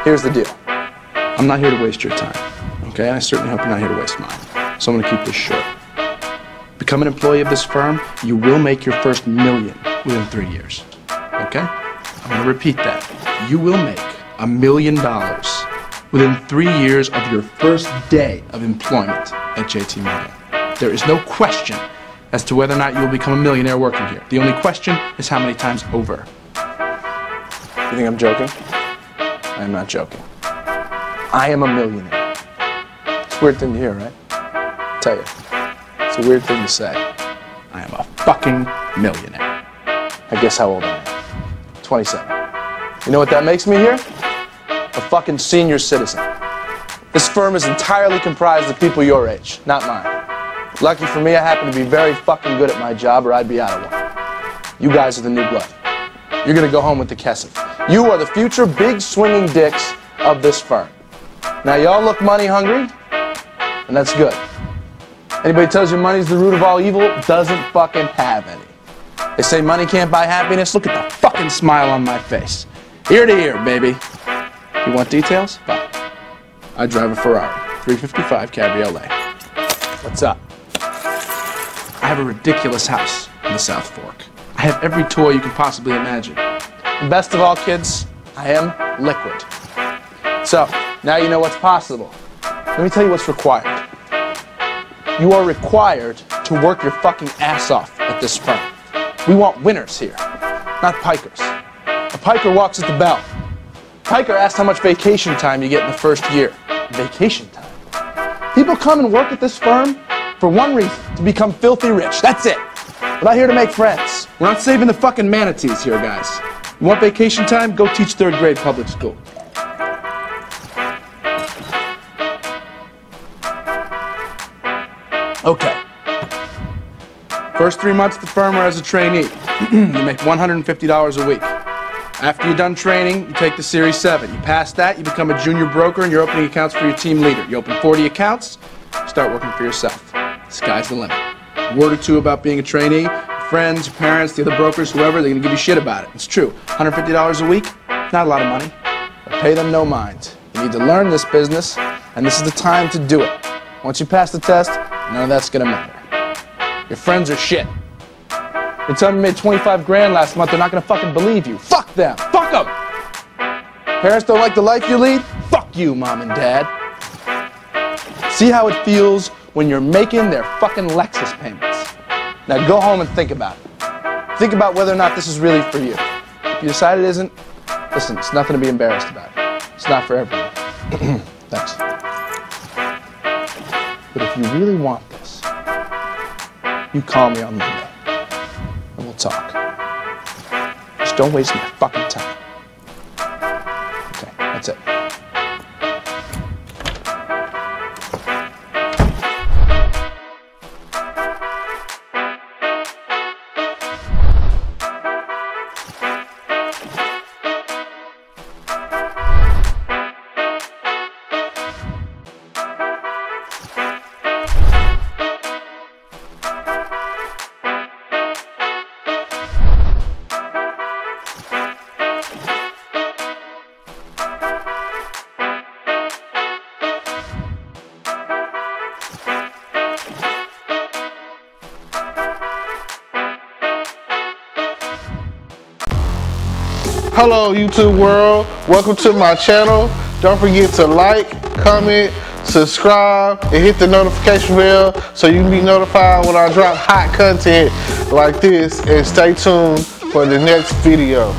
Here's the deal. I'm not here to waste your time, okay? I certainly hope you're not here to waste mine. So I'm gonna keep this short. Become an employee of this firm, you will make your first $1 million within 3 years, okay? I'm gonna repeat that. You will make $1 million within 3 years of your first day of employment at JT Morgan. There is no question as to whether or not you will become a millionaire working here. The only question is how many times over. You think I'm joking? I am not joking. I am a millionaire. It's a weird thing to hear, right? I'll tell you. It's a weird thing to say. I am a fucking millionaire. I guess how old I am? 27. You know what that makes me here? A fucking senior citizen. This firm is entirely comprised of people your age, not mine. Lucky for me, I happen to be very fucking good at my job, or I'd be out of one. You guys are the new blood. You're gonna go home with the Kesef. You are the future big swinging dicks of this firm. Now y'all look money hungry, and that's good. Anybody tells you money's the root of all evil doesn't fucking have any. They say money can't buy happiness. Look at the fucking smile on my face. Ear to ear, baby. You want details? Fine. I drive a Ferrari, 355 Cabriolet. What's up? I have a ridiculous house in the South Fork. I have every toy you can possibly imagine. And best of all, kids, I am liquid. So, now you know what's possible. Let me tell you what's required. You are required to work your fucking ass off at this firm. We want winners here, not pikers. A piker walks at the bell. Piker asks how much vacation time you get in the first year. Vacation time. People come and work at this firm for one reason, to become filthy rich. That's it. We're not here to make friends. We're not saving the fucking manatees here, guys. You want vacation time? Go teach 3rd grade public school. Okay. First 3 months at the firm are as a trainee. You make $150 a week. After you're done training, you take the Series 7. You pass that, you become a junior broker, and you're opening accounts for your team leader. You open 40 accounts, start working for yourself. The sky's the limit. A word or two about being a trainee, your friends, your parents, the other brokers, whoever, they're going to give you shit about it. It's true. $150 a week, not a lot of money. But pay them no mind. You need to learn this business, and this is the time to do it. Once you pass the test, none of that's going to matter. Your friends are shit. You tell them you made 25 grand last month, they're not going to fucking believe you. Fuck them. Fuck them. Parents don't like the life you lead? Fuck you, Mom and Dad. See how it feels when you're making their fucking Lexus payments. Now go home and think about it. Think about whether or not this is really for you. If you decide it isn't, listen, it's nothing to be embarrassed about. It's not for everyone. Thanks. But if you really want this, you call me on Monday, and we'll talk. Just don't waste my fucking time. Okay, that's it. Hello YouTube world, welcome to my channel. Don't forget to like, comment, subscribe, and hit the notification bell so you can be notified when I drop hot content like this, and stay tuned for the next video.